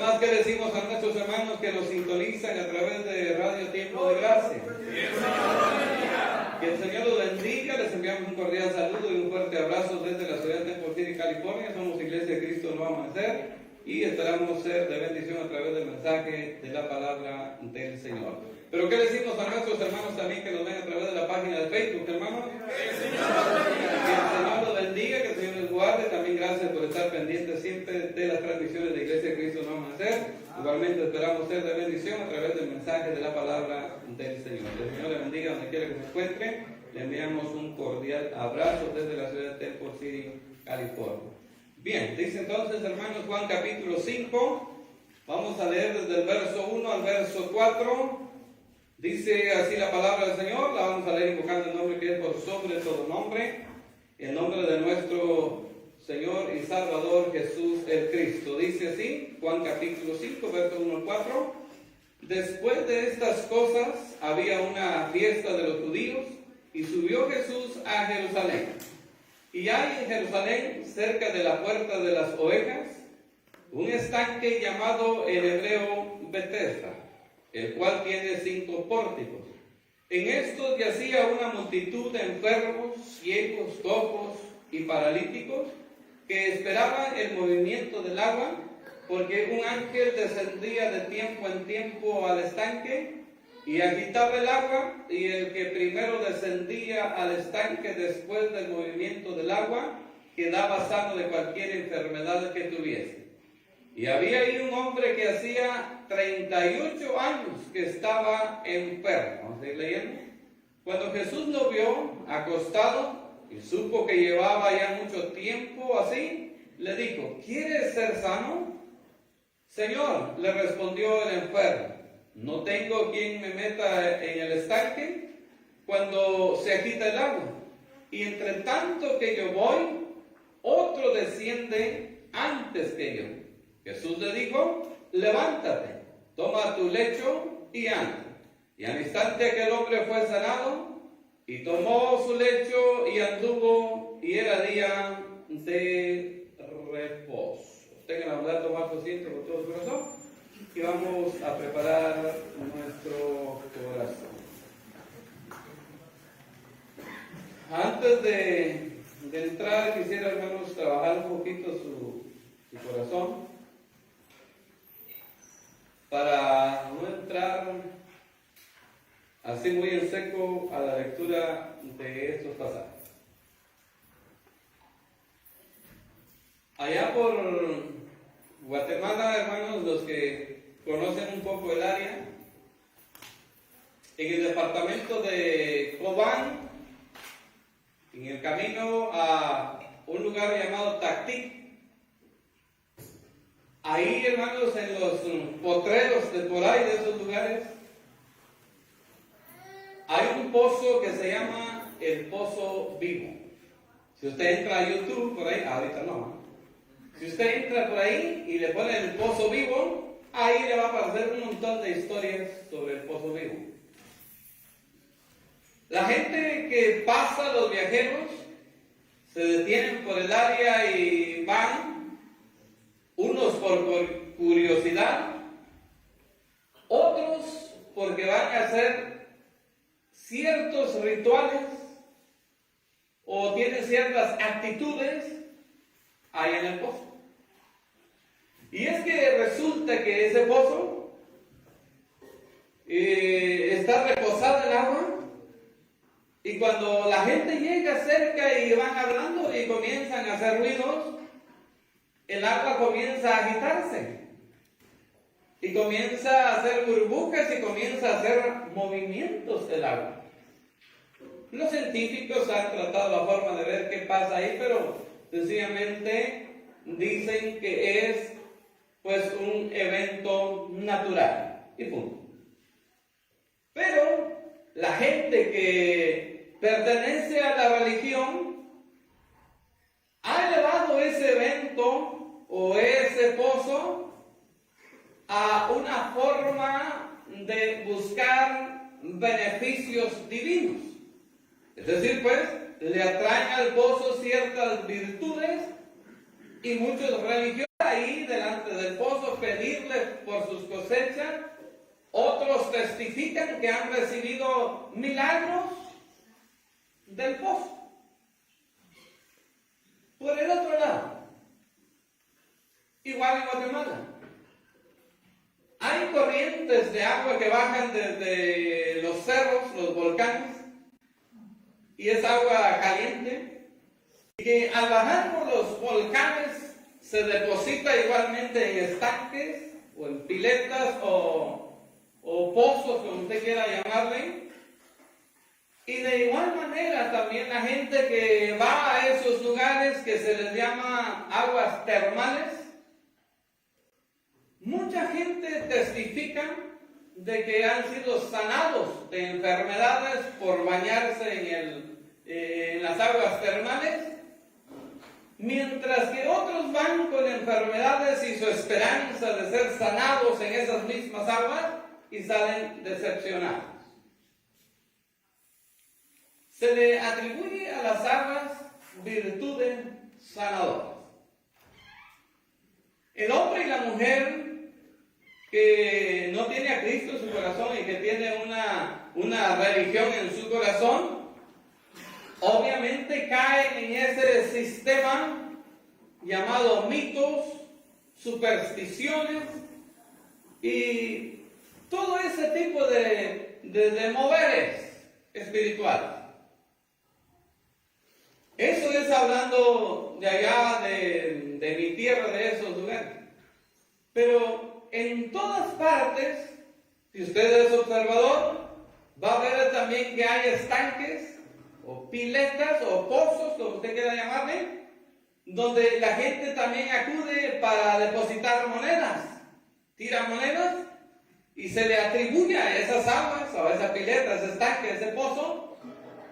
Además, ¿qué decimos a nuestros hermanos que los sintonizan a través de Radio Tiempo de Gracia? Que el Señor los bendiga. Les enviamos un cordial saludo y un fuerte abrazo desde la ciudad de Temple City, California. Somos Iglesia de Cristo Nuevo Amanecer y esperamos ser de bendición a través del mensaje de la palabra del Señor. Pero ¿qué decimos a nuestros hermanos también que nos ven a través de la página de Facebook, hermanos? Que el Señor los bendiga, que el Señor les guarde. También gracias por estar pendientes siempre de las transmisiones de Iglesia de Cristo Nuevo Amanecer. Igualmente esperamos ser de bendición a través del mensaje de la palabra del Señor. El Señor le bendiga donde quiera que se encuentre. Le enviamos un cordial abrazo desde la ciudad de Temple City, California. Bien, dice entonces, hermanos, Juan capítulo 5. Vamos a leer desde el verso 1 al verso 4. Dice así la palabra del Señor. La vamos a leer invocando el nombre que es por sobre todo nombre, el nombre de nuestro Señor y Salvador Jesús el Cristo. Dice así, Juan capítulo 5, verso 1 al 4. Después de estas cosas había una fiesta de los judíos y subió Jesús a Jerusalén. Y hay en Jerusalén, cerca de la puerta de las ovejas, un estanque llamado en hebreo Betesda, el cual tiene 5 pórticos. En estos yacía una multitud de enfermos, ciegos, cojos y paralíticos, que esperaban el movimiento del agua, porque un ángel descendía de tiempo en tiempo al estanque y agitaba el agua, y el que primero descendía al estanque después del movimiento del agua quedaba sano de cualquier enfermedad que tuviese. Y había ahí un hombre que hacía 38 años que estaba enfermo. Vamos a ir leyendo. Cuando Jesús lo vio acostado y supo que llevaba ya mucho tiempo así, le dijo: ¿quieres ser sano? Señor, le respondió el enfermo, no tengo quien me meta en el estanque cuando se agita el agua, y entre tanto que yo voy, otro desciende antes que yo. Jesús le dijo: levántate, toma tu lecho y anda. Y al instante aquel hombre fue sanado, y tomó su lecho y anduvo, y era día de reposo. Tengan la bondad de tomar su asiento con todo su corazón, y vamos a preparar nuestro corazón. Antes de entrar, quisiera, hermanos, trabajar un poquito su corazón, para no entrar así muy en seco a la lectura de estos pasajes. Allá por Guatemala, hermanos, los que conocen un poco el área, en el departamento de Cobán, en el camino a un lugar llamado Tactic, ahí, hermanos, en los potreros de por ahí de esos lugares, hay un pozo que se llama el Pozo Vivo. Si usted entra a YouTube por ahí, ahorita no. Si usted entra por ahí y le pone el Pozo Vivo, ahí le va a aparecer un montón de historias sobre el Pozo Vivo. La gente que pasa, los viajeros, se detienen por el área y van, unos por curiosidad, otros porque van a hacer ciertos rituales o tienen ciertas actitudes ahí en el pozo. Y es que resulta que ese pozo está reposado en agua, y cuando la gente llega cerca y van hablando y comienzan a hacer ruidos, el agua comienza a agitarse y comienza a hacer burbujas y comienza a hacer movimientos del agua. Los científicos han tratado la forma de ver qué pasa ahí, pero sencillamente dicen que es pues un evento natural y punto. Pero la gente que pertenece a la religión ha elevado ese evento o ese pozo a una forma de buscar beneficios divinos. Es decir, pues, le atraen al pozo ciertas virtudes, y muchos religiosos ahí delante del pozo, pedirle por sus cosechas. Otros testifican que han recibido milagros del pozo. Por el otro lado, igual en Guatemala, hay corrientes de agua que bajan desde los cerros, los volcanes, y es agua caliente, y que al bajar por los volcanes se deposita igualmente en estanques, o en piletas, o pozos, como usted quiera llamarle. Y de igual manera también la gente que va a esos lugares que se les llama aguas termales, mucha gente testifica de que han sido sanados de enfermedades por bañarse en las aguas termales, mientras que otros van con enfermedades y su esperanza de ser sanados en esas mismas aguas y salen decepcionados. Se le atribuye a las aguas virtudes sanadoras. El hombre y la mujer que no tiene a Cristo en su corazón y que tiene una religión en su corazón, obviamente cae en ese sistema llamado mitos, supersticiones y todo ese tipo de moveres espirituales. Eso es hablando de allá de mi tierra, de esos lugares. Pero en todas partes, si usted es observador, va a ver también que hay estanques, o piletas, o pozos, como usted quiera llamarle, donde la gente también acude para depositar monedas, tira monedas, y se le atribuye a esas aguas, o a esa pileta, a ese estanque, a ese pozo,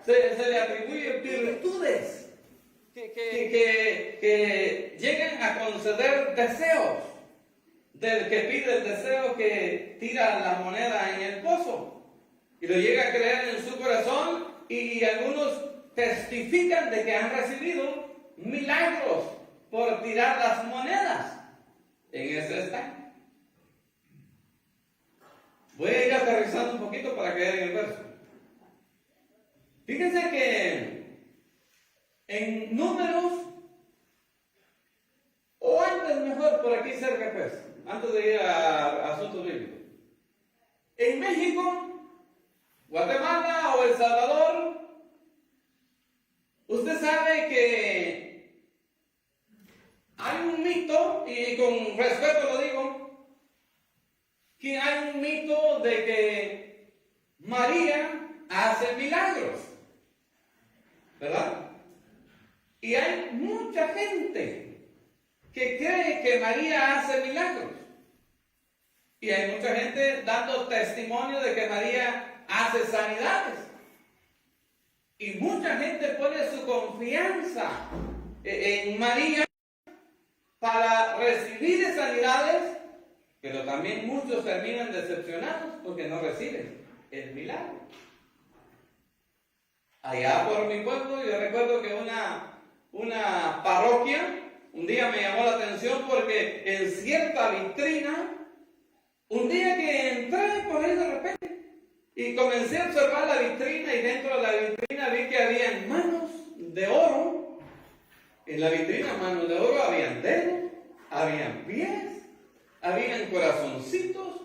se le atribuyen virtudes que llegan a conceder deseos del que pide el deseo, que tira la moneda en el pozo y lo llega a creer en su corazón, y algunos testifican de que han recibido milagros por tirar las monedas en ese estanque. Voy a ir aterrizando un poquito para caer en el verso. Fíjense que en Números, o antes mejor, por aquí cerca pues, antes de ir a asuntos bíblicos, en México, Guatemala o El Salvador, usted sabe que hay un mito, y con respeto lo digo, que hay un mito de que María hace milagros, ¿verdad? Y hay mucha gente que cree que María hace milagros. Y hay mucha gente dando testimonio de que María hace sanidades. Y mucha gente pone su confianza en María para recibir sanidades, pero también muchos terminan decepcionados porque no reciben el milagro. Allá por mi pueblo, yo recuerdo que una parroquia un día me llamó la atención porque en cierta vitrina, un día que entré por ahí de repente y comencé a observar la vitrina, y dentro de la vitrina vi que había manos de oro. En la vitrina, manos de oro, habían dedos, habían pies, habían corazoncitos,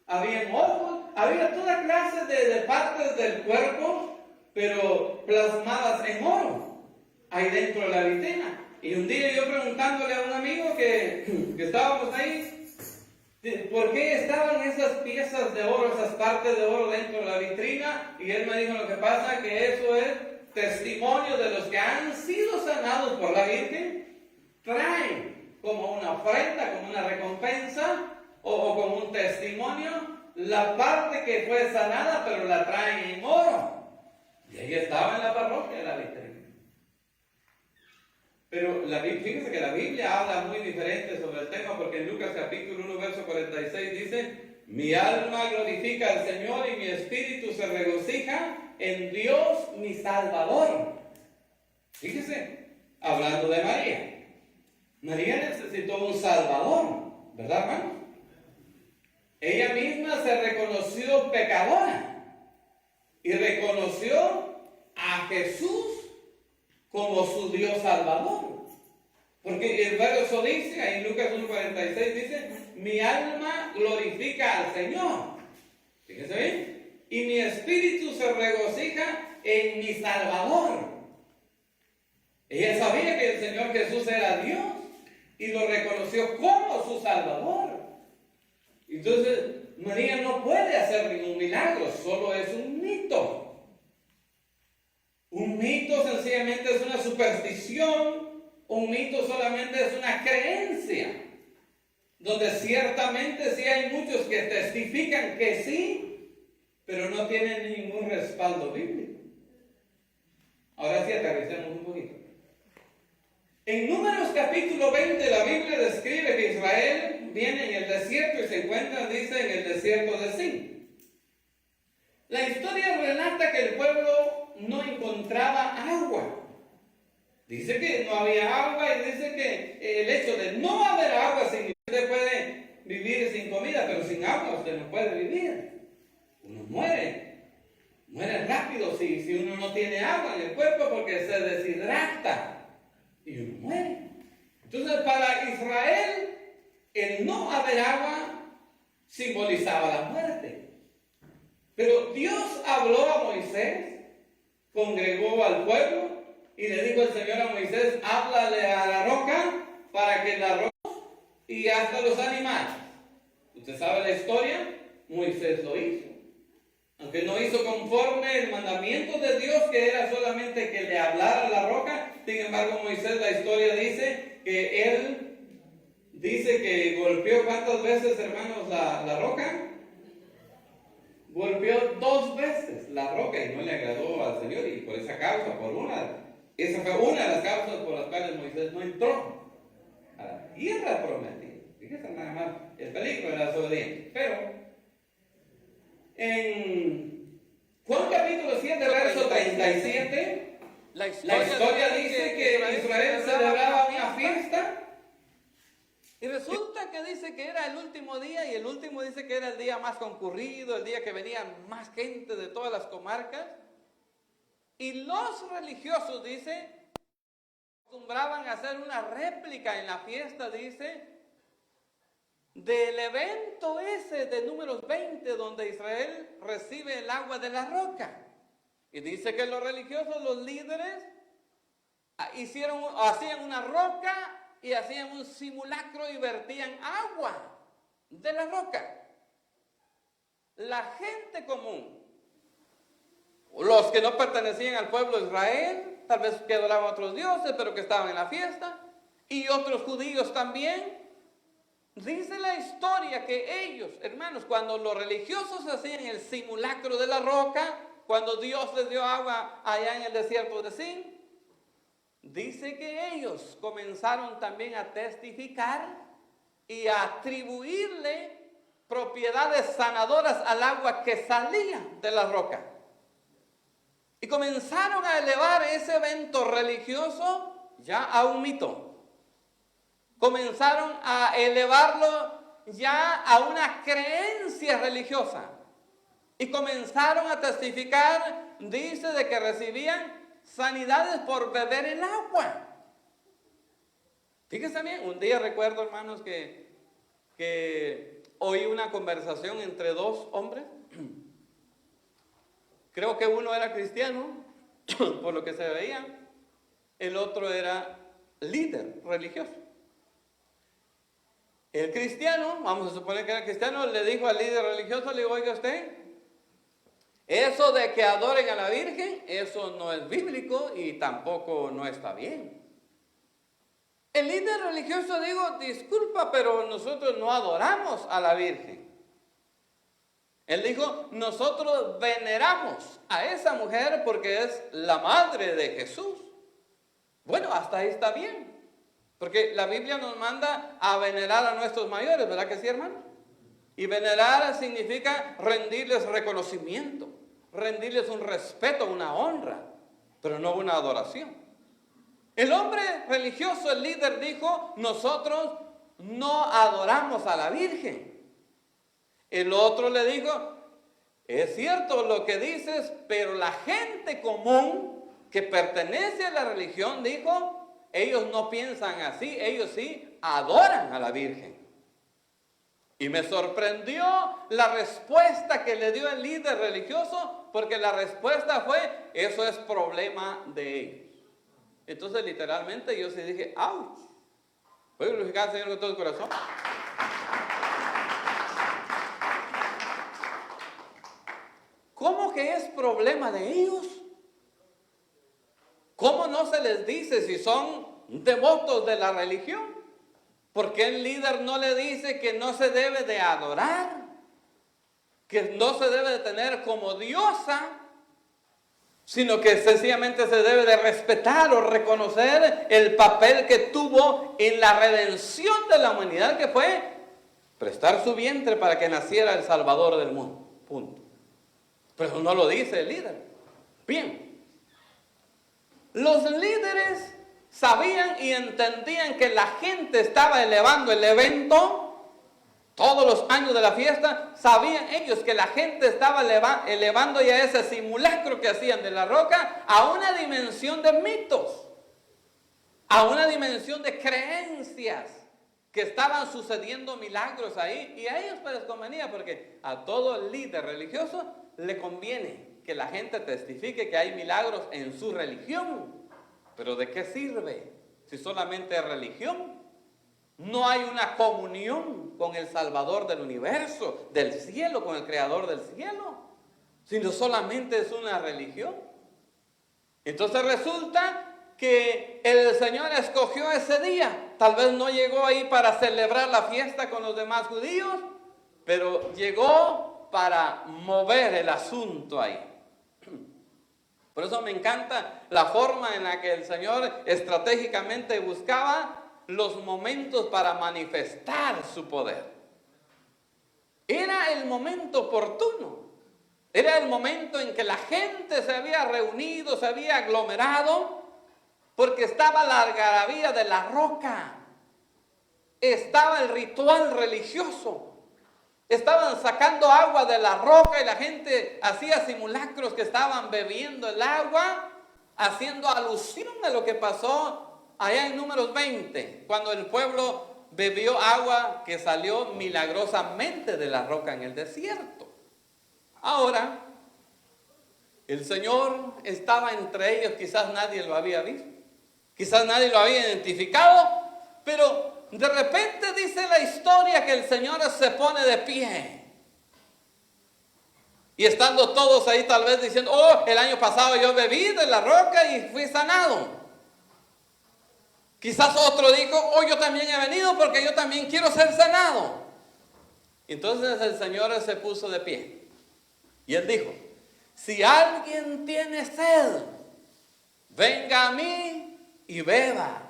habían ojos, había toda clase de partes del cuerpo, pero plasmadas en oro, ahí dentro de la vitrina. Y un día yo preguntándole a un amigo que estábamos ahí, ¿por qué estaban esas piezas de oro, esas partes de oro dentro de la vitrina? Y él me dijo, lo que pasa es que eso es testimonio de los que han sido sanados por la Virgen, traen como una ofrenda, como una recompensa, o como un testimonio, la parte que fue sanada, pero la traen en oro. Y ahí estaba en la parroquia de la vitrina. Pero fíjense que la Biblia habla muy diferente sobre el tema, porque en Lucas capítulo 1, verso 46 dice: mi alma glorifica al Señor y mi espíritu se regocija en Dios mi Salvador. Fíjese, hablando de María. María necesitó un Salvador, ¿verdad, hermano? Ella misma se reconoció pecadora y reconoció a Jesús como su Dios Salvador. Porque el verso dice, ahí en Lucas 1:46 dice, mi alma glorifica al Señor. Fíjese bien. Y mi espíritu se regocija en mi Salvador. Ella sabía que el Señor Jesús era Dios y lo reconoció como su Salvador. Entonces, María no puede hacer ningún milagro, solo es un mito. Un mito sencillamente es una superstición. Un mito solamente es una creencia, donde ciertamente sí hay muchos que testifican que sí, pero no tienen ningún respaldo bíblico. Ahora sí, aterricemos un poquito. En Números capítulo 20, la Biblia describe que Israel viene en el desierto y se encuentra, dice, en el desierto de Sin. La historia relata que el pueblo no encontraba agua. Dice que no había agua y dice que el hecho de no haber agua significa que usted puede vivir sin comida, pero sin agua usted no puede vivir. Uno muere rápido si uno no tiene agua en el cuerpo porque se deshidrata y uno muere. Entonces para Israel el no haber agua simbolizaba la muerte. Pero Dios habló a Moisés, congregó al pueblo, y le dijo el Señor a Moisés, háblale a la roca para que la roca y hasta los animales. Usted sabe la historia, Moisés lo hizo. Aunque no hizo conforme el mandamiento de Dios, que era solamente que le hablara a la roca, sin embargo Moisés, la historia dice que él dice que golpeó ¿cuántas veces, hermanos, la roca? Golpeó 2 veces la roca y no le agradó al Señor, y por esa causa, esa fue una de las causas por las cuales Moisés no entró a la tierra prometida. Fíjense nada más el peligro de la desobediencia. Pero en Juan capítulo 7, verso 37, la historia dice que Israel celebraba una fiesta. Y resulta que dice que era el último día, y el último dice que era el día más concurrido, el día que venían más gente de todas las comarcas. Y los religiosos, dice, acostumbraban a hacer una réplica en la fiesta, dice, del evento ese de Números 20, donde Israel recibe el agua de la roca. Y dice que los religiosos, los líderes, hacían una roca y hacían un simulacro y vertían agua de la roca. La gente común, los que no pertenecían al pueblo de Israel, tal vez que adoraban a otros dioses, pero que estaban en la fiesta, y otros judíos también, dice la historia que ellos, hermanos, cuando los religiosos hacían el simulacro de la roca, cuando Dios les dio agua allá en el desierto de Sin, dice que ellos comenzaron también a testificar y a atribuirle propiedades sanadoras al agua que salía de la roca. Y comenzaron a elevar ese evento religioso ya a un mito. Comenzaron a elevarlo ya a una creencia religiosa. Y comenzaron a testificar, dice, de que recibían sanidades por beber el agua. Fíjense bien, un día recuerdo, hermanos, que oí una conversación entre 2 hombres. Creo que uno era cristiano, por lo que se veía. El otro era líder religioso. El cristiano, vamos a suponer que era cristiano, le dijo al líder religioso, le dijo, oiga usted, eso de que adoren a la Virgen, eso no es bíblico y tampoco no está bien. El líder religioso dijo, disculpa, pero nosotros no adoramos a la Virgen. Él dijo, nosotros veneramos a esa mujer porque es la madre de Jesús. Bueno, hasta ahí está bien. Porque la Biblia nos manda a venerar a nuestros mayores, ¿verdad que sí, hermano? Y venerar significa rendirles reconocimiento, rendirles un respeto, una honra, pero no una adoración. El hombre religioso, el líder, dijo: nosotros no adoramos a la Virgen. El otro le dijo: es cierto lo que dices, pero la gente común que pertenece a la religión, dijo, ellos no piensan así, ellos sí adoran a la Virgen. Y me sorprendió la respuesta que le dio el líder religioso, porque la respuesta fue: eso es problema de ellos. Entonces literalmente yo sí dije: ¡ouch! ¿Puedo glorificar al Señor con todo el corazón? ¿Cómo que es problema de ellos? ¿Cómo no se les dice si son devotos de la religión? ¿Por qué el líder no le dice que no se debe de adorar? Que no se debe de tener como diosa, sino que sencillamente se debe de respetar o reconocer el papel que tuvo en la redención de la humanidad, que fue prestar su vientre para que naciera el Salvador del mundo. Punto. Pero no lo dice el líder. Bien. Los líderes sabían y entendían que la gente estaba elevando el evento. Todos los años de la fiesta, sabían ellos que la gente estaba elevando ya ese simulacro que hacían de la roca a una dimensión de mitos, a una dimensión de creencias, que estaban sucediendo milagros ahí. Y a ellos les convenía, porque a todo líder religioso le conviene que la gente testifique que hay milagros en su religión. Pero ¿de qué sirve si solamente es religión? No hay una comunión con el Salvador del universo, del cielo, con el Creador del cielo, sino solamente es una religión. Entonces resulta que el Señor escogió ese día. Tal vez no llegó ahí para celebrar la fiesta con los demás judíos, pero llegó para mover el asunto ahí. Por eso me encanta la forma en la que el Señor estratégicamente buscaba los momentos para manifestar su poder. Era el momento oportuno. Era el momento en que la gente se había reunido, se había aglomerado, porque estaba la algarabía de la roca. Estaba el ritual religioso. Estaban sacando agua de la roca y la gente hacía simulacros que estaban bebiendo el agua, haciendo alusión a lo que pasó allá en Números 20, cuando el pueblo bebió agua que salió milagrosamente de la roca en el desierto. Ahora, el Señor estaba entre ellos, quizás nadie lo había visto, quizás nadie lo había identificado, pero de repente dice la historia que el Señor se pone de pie. Y estando todos ahí tal vez diciendo: oh, el año pasado yo bebí de la roca y fui sanado. Quizás otro dijo: oh, yo también he venido porque yo también quiero ser sanado. Entonces el Señor se puso de pie. Y Él dijo: si alguien tiene sed, venga a mí y beba,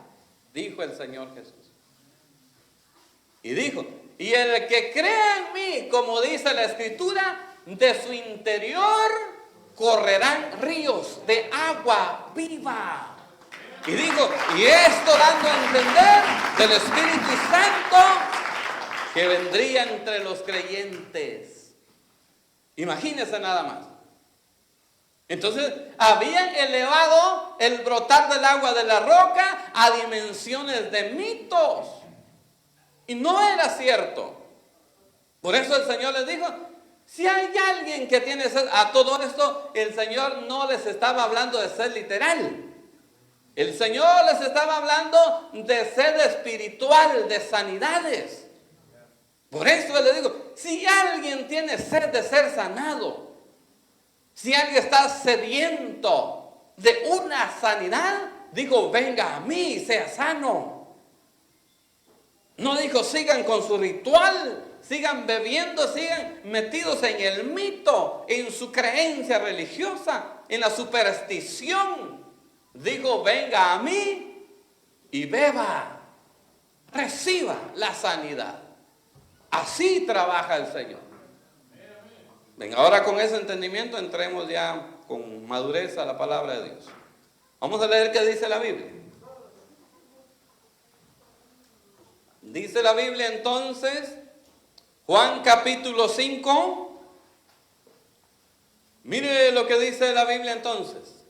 dijo el Señor Jesús. Y dijo: y el que crea en mí, como dice la Escritura, de su interior correrán ríos de agua viva. Y dijo: y esto dando a entender del Espíritu Santo que vendría entre los creyentes. Imagínense nada más. Entonces habían elevado el brotar del agua de la roca a dimensiones de mitos. Y no era cierto. Por eso el Señor les dijo: si hay alguien que tiene sed, a todo esto el Señor no les estaba hablando de sed literal. El Señor les estaba hablando de sed espiritual, de sanidades. Por eso les digo: si alguien tiene sed de ser sanado, si alguien está sediento de una sanidad, dijo: venga a mí y sea sano. No dijo: sigan con su ritual, sigan bebiendo, sigan metidos en el mito, en su creencia religiosa, en la superstición. Digo: venga a mí y beba, reciba la sanidad. Así trabaja el Señor. Venga, ahora con ese entendimiento entremos ya con madurez a la palabra de Dios. Vamos a leer qué dice la Biblia. Dice la Biblia entonces, Juan capítulo 5. Mire lo que dice la Biblia entonces.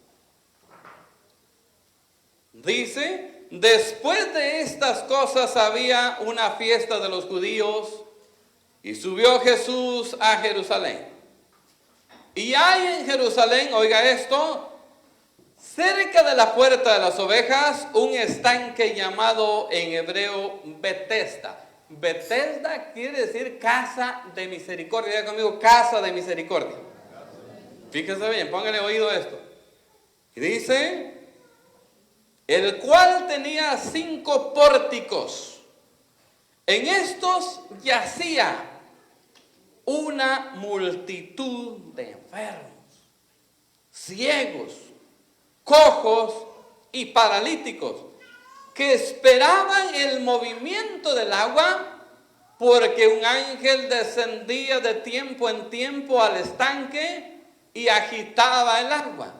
Dice, después de estas cosas había una fiesta de los judíos y subió Jesús a Jerusalén. Y hay en Jerusalén, oiga esto, cerca de la puerta de las ovejas, un estanque llamado en hebreo Betesda. Betesda quiere decir casa de misericordia. Diga conmigo, casa de misericordia. Fíjese bien, póngale oído a esto. Y dice, el cual tenía 5 pórticos. En estos yacía una multitud de enfermos, ciegos, cojos y paralíticos, que esperaban el movimiento del agua, porque un ángel descendía de tiempo en tiempo al estanque y agitaba el agua.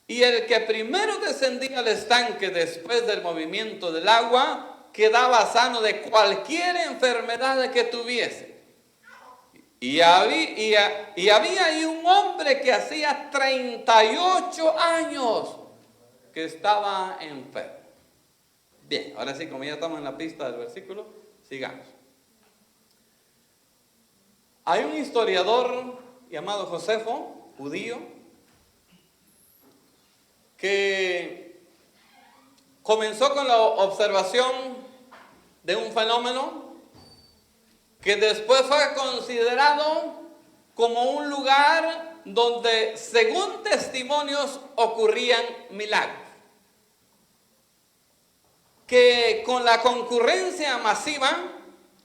Y el que primero descendía al estanque después del movimiento del agua, quedaba sano de cualquier enfermedad que tuviese. Y había ahí un hombre que hacía 38 años que estaba enfermo. Bien, ahora sí, como ya estamos en la pista del versículo, sigamos. Hay un historiador llamado Josefo, judío, que comenzó con la observación de un fenómeno que después fue considerado como un lugar donde, según testimonios, ocurrían milagros. Que con la concurrencia masiva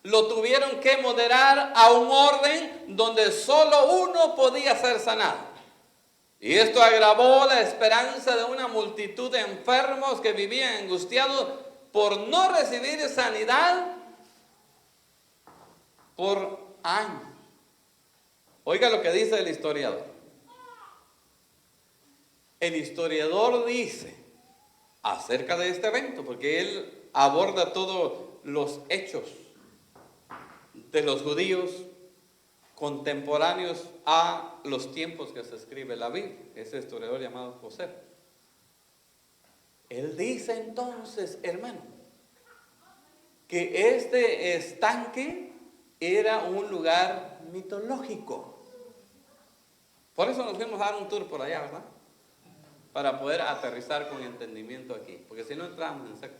lo tuvieron que moderar a un orden donde solo uno podía ser sanado. Y esto agravó la esperanza de una multitud de enfermos que vivían angustiados por no recibir sanidad por años. Oiga lo que dice el historiador. El historiador dice acerca de este evento, porque él aborda todos los hechos de los judíos contemporáneos a los tiempos que se escribe la Biblia. Ese historiador llamado José. Él dice entonces, hermano, que este estanque era un lugar mitológico. Por eso nos fuimos a dar un tour por allá, ¿verdad? Para poder aterrizar con entendimiento aquí, porque si no entramos en seco.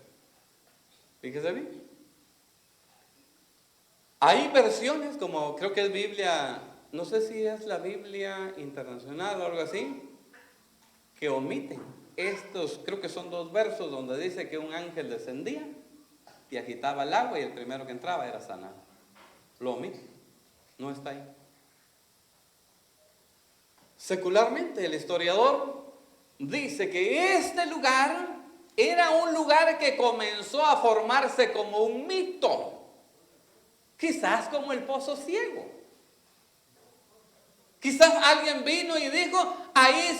Fíjese bien. Hay versiones, como creo que es Biblia, no sé si es la Biblia internacional o algo así, que omiten estos, creo que son 2 versos donde dice que un ángel descendía y agitaba el agua y el primero que entraba era sanado. Lo omite, no está ahí. Secularmente, el historiador dice que este lugar era un lugar que comenzó a formarse como un mito. Quizás como el pozo ciego. Quizás alguien vino y dijo, ahí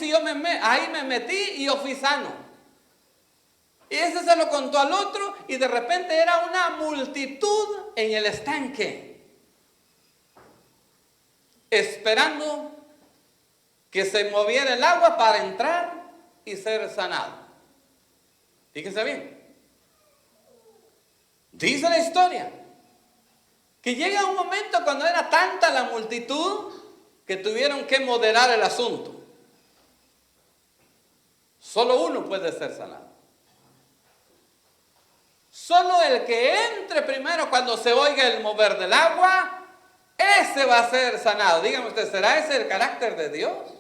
me metí y yo fui sano. Y ese se lo contó al otro y de repente era una multitud en el estanque, esperando que se moviera el agua para entrar y ser sanado. Fíjense bien. Dice la historia que llega un momento cuando era tanta la multitud que tuvieron que moderar el asunto. Solo uno puede ser sanado. Solo el que entre primero cuando se oiga el mover del agua, ese va a ser sanado. Dígame usted, ¿será ese el carácter de Dios?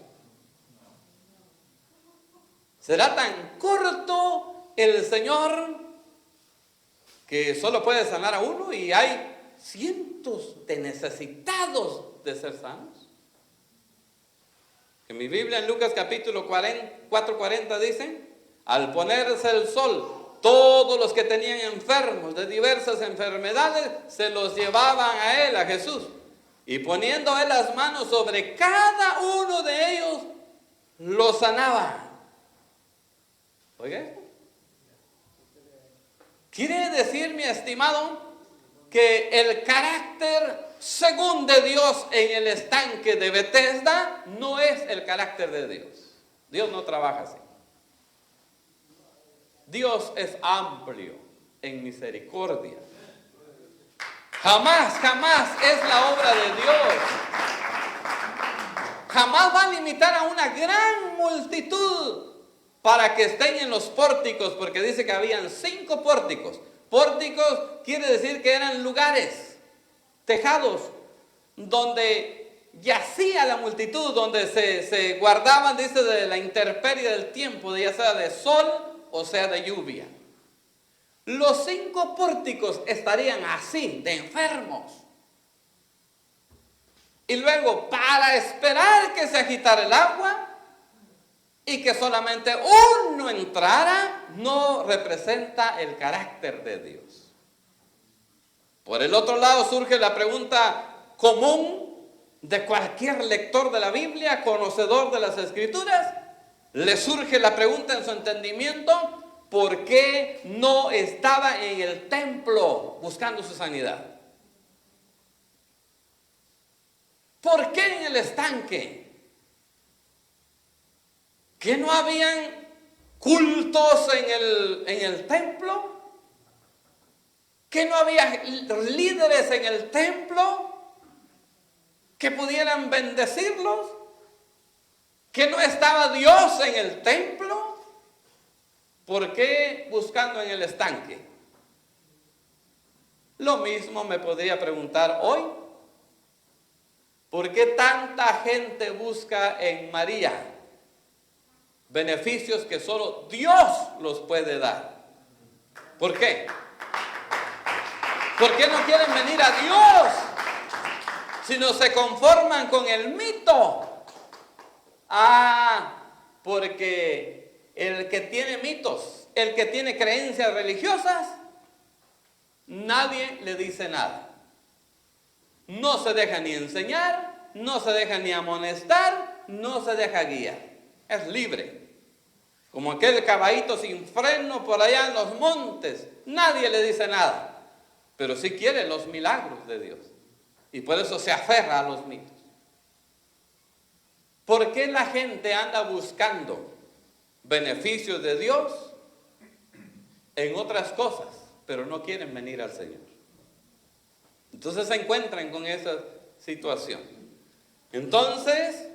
¿Será tan corto el Señor que solo puede sanar a uno y hay cientos de necesitados de ser sanos? En mi Biblia, en Lucas capítulo 4:40 dice, al ponerse el sol, todos los que tenían enfermos de diversas enfermedades se los llevaban a él, a Jesús, y poniendo él las manos sobre cada uno de ellos, los sanaba. Oiga esto. Quiere decir, mi estimado, que el carácter según de Dios en el estanque de Bethesda no es el carácter de Dios. Dios no trabaja así. Dios es amplio en misericordia. Jamás es la obra de Dios. Jamás va a limitar a una gran multitud para que estén en los pórticos, porque dice que habían 5 pórticos. Pórticos quiere decir que eran lugares, tejados, donde yacía la multitud, donde se guardaban, dice, de la intemperie del tiempo, ya sea de sol o sea de lluvia. Los 5 pórticos estarían así, de enfermos. Y luego, para esperar que se agitara el agua y que solamente uno entrara, no representa el carácter de Dios. Por el otro lado surge la pregunta común de cualquier lector de la Biblia, conocedor de las Escrituras. Le surge la pregunta en su entendimiento: ¿por qué no estaba en el templo buscando su sanidad? ¿Por qué en el estanque? ¿Que no habían cultos en el templo? ¿Que no había líderes en el templo que pudieran bendecirlos? ¿Que no estaba Dios en el templo? ¿Por qué buscando en el estanque? Lo mismo me podría preguntar hoy. ¿Por qué tanta gente busca en María beneficios que solo Dios los puede dar? ¿Por qué? ¿Por qué no quieren venir a Dios, sino se conforman con el mito? Porque el que tiene mitos, el que tiene creencias religiosas, nadie le dice nada. No se deja ni enseñar, no se deja ni amonestar, no se deja guiar. Es libre. Como aquel caballito sin freno por allá en los montes. Nadie le dice nada. Pero sí quiere los milagros de Dios. Y por eso se aferra a los mitos. ¿Por qué la gente anda buscando beneficios de Dios en otras cosas, pero no quieren venir al Señor? Entonces se encuentran con esa situación. Entonces,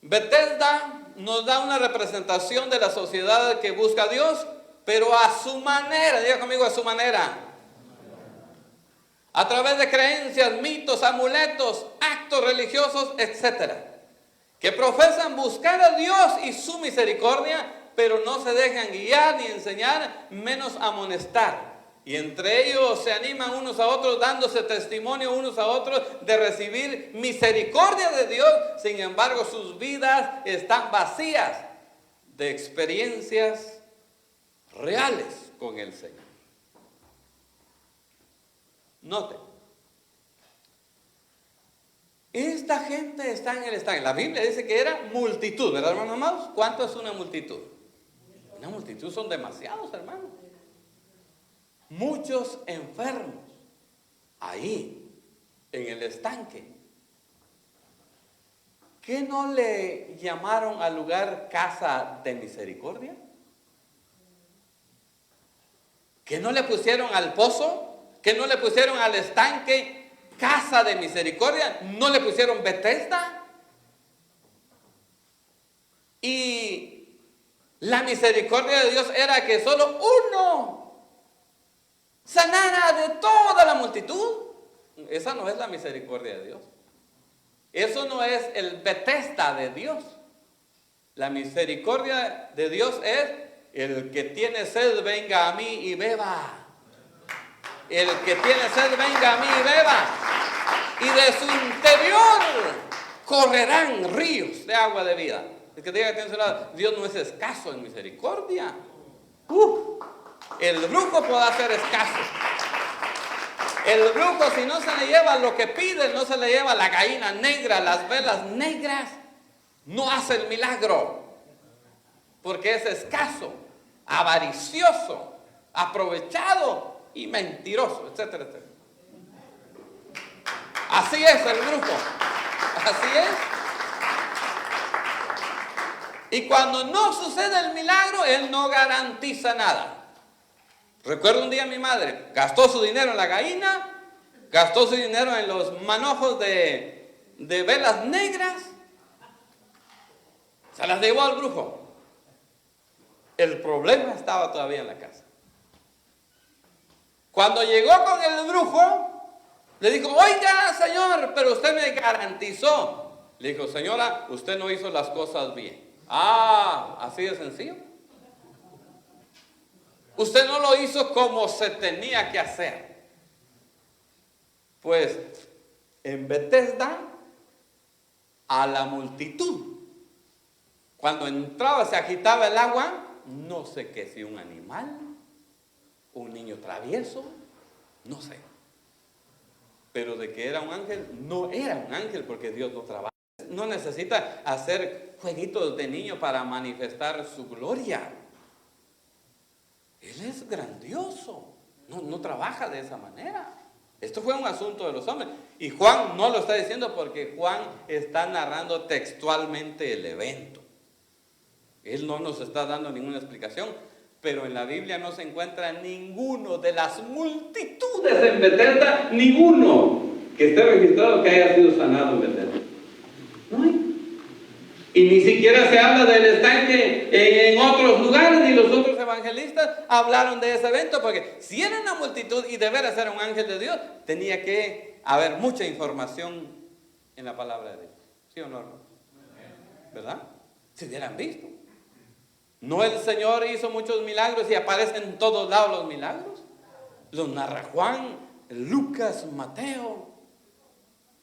Bethesda nos da una representación de la sociedad que busca a Dios, pero a su manera. Diga conmigo, a su manera. A través de creencias, mitos, amuletos, actos religiosos, etc. Que profesan buscar a Dios y su misericordia, pero no se dejan guiar ni enseñar, menos amonestar. Y entre ellos se animan unos a otros, dándose testimonio unos a otros de recibir misericordia de Dios. Sin embargo, sus vidas están vacías de experiencias reales con el Señor. Note, esta gente está en el estanque. La Biblia dice que era multitud, ¿verdad, hermanos amados? ¿Cuánto es una multitud? Una multitud son demasiados, hermanos. Muchos enfermos ahí en el estanque. ¿Qué no le llamaron al lugar casa de misericordia? ¿Que no le pusieron al pozo? ¿Que no le pusieron al estanque casa de misericordia? ¿No le pusieron Bethesda? Y la misericordia de Dios era que solo uno sanara de toda la multitud. Esa no es la misericordia de Dios. Eso no es el Bethesda de Dios. La misericordia de Dios es: el que tiene sed, venga a mí y beba. El que tiene sed, venga a mí y beba. Y de su interior correrán ríos de agua de vida. El que diga que tiene sed, Dios no es escaso en misericordia. El brujo puede ser escaso. El brujo, si no se le lleva lo que pide, no se le lleva la gallina negra, las velas negras, no hace el milagro. Porque es escaso, avaricioso, aprovechado y mentiroso, etcétera, etcétera. Así es el grupo. Así es. Y cuando no sucede el milagro, él no garantiza nada. Recuerdo un día mi madre gastó su dinero en la gallina, gastó su dinero en los manojos de velas negras, se las llevó al brujo. El problema estaba todavía en la casa. Cuando llegó con el brujo, le dijo: oiga, señor, pero usted me garantizó. Le dijo: señora, usted no hizo las cosas bien. Ah, así de sencillo. Usted no lo hizo como se tenía que hacer. Pues en Bethesda, a la multitud, cuando entraba, se agitaba el agua, no sé qué, si un animal, un niño travieso, no sé. Pero de que era un ángel, no era un ángel, porque Dios no trabaja. No necesita hacer jueguitos de niño para manifestar su gloria. Él es grandioso, no trabaja de esa manera. Esto fue un asunto de los hombres. Y Juan no lo está diciendo porque Juan está narrando textualmente el evento. Él no nos está dando ninguna explicación, pero en la Biblia no se encuentra ninguno de las multitudes en Bethesda, ninguno que esté registrado que haya sido sanado en Bethesda. No hay. Y ni siquiera se habla del estanque en otros lugares, ni los otros evangelistas hablaron de ese evento, porque si era una multitud y de veras era un ángel de Dios, tenía que haber mucha información en la palabra de Dios. ¿Sí o no? ¿Verdad? Si hubieran visto. ¿No el Señor hizo muchos milagros y aparecen en todos lados los milagros? Los narra Juan, Lucas, Mateo,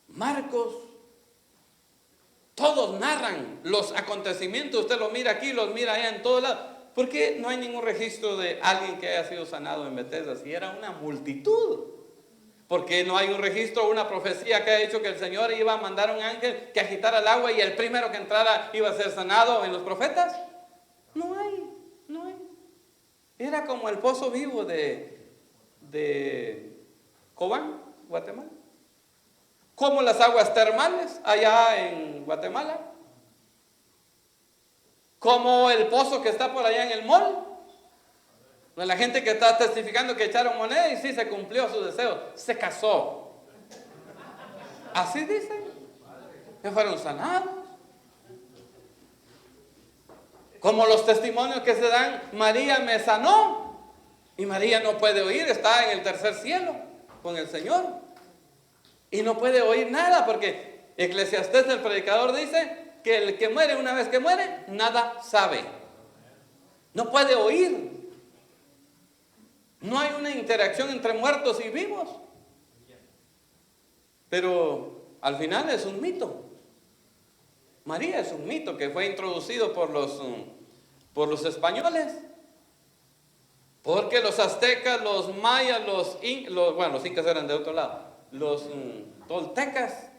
Marcos. Todos narran los acontecimientos. Usted los mira aquí, los mira allá en todos lados. ¿Por qué no hay ningún registro de alguien que haya sido sanado en Bethesda si era una multitud? ¿Por qué no hay un registro, una profecía que ha dicho que el Señor iba a mandar un ángel que agitara el agua y el primero que entrara iba a ser sanado en los profetas? No hay. Era como el pozo vivo de Cobán, Guatemala. Como las aguas termales allá en Guatemala. Como el pozo que está por allá en el mall. La gente que está testificando que echaron moneda y sí se cumplió su deseo. Se casó. Así dicen. Que fueron sanados. Como los testimonios que se dan: María me sanó. Y María no puede oír, está en el tercer cielo con el Señor. Y no puede oír nada porque Eclesiastés, el predicador, dice que el que muere, una vez que muere, nada sabe. No puede oír. No hay una interacción entre muertos y vivos. Pero al final es un mito. María es un mito que fue introducido por los españoles. Porque los aztecas, los mayas, los incas eran de otro lado. Los toltecas,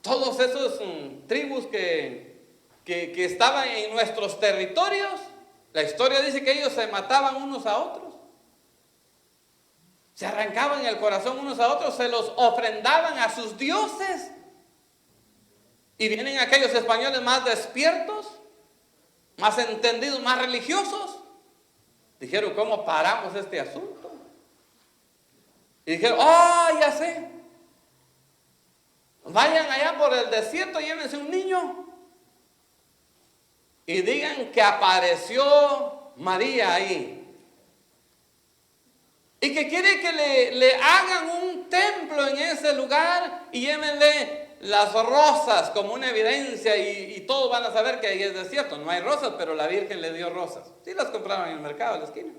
todos esos tribus que estaban en nuestros territorios, la historia dice que ellos se mataban unos a otros, se arrancaban el corazón unos a otros, se los ofrendaban a sus dioses. Y vienen aquellos españoles más despiertos, más entendidos, más religiosos. Dijeron: ¿cómo paramos este asunto? Y dijeron: ya sé. Vayan allá por el desierto, llévense un niño y digan que apareció María ahí. Y que quiere que le hagan un templo en ese lugar y llévenle las rosas como una evidencia y todos van a saber que ahí es desierto. No hay rosas, pero la Virgen le dio rosas. Sí, las compraron en el mercado de la esquina.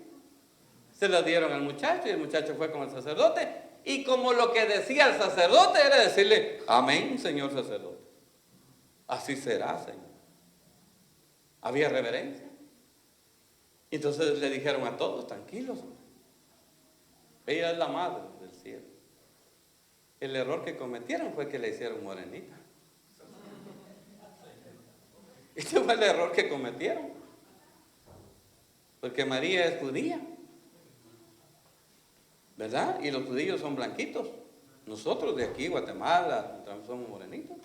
Se las dieron al muchacho y el muchacho fue con el sacerdote. Y como lo que decía el sacerdote era decirle: amén, señor sacerdote. Así será, Señor. Había reverencia. Y entonces le dijeron a todos: tranquilos, ella es la madre del cielo. El error que cometieron fue que le hicieron morenita. Este fue el error que cometieron. Porque María es judía. ¿verdad? Y los judíos son blanquitos. Nosotros de aquí, Guatemala, somos morenitos.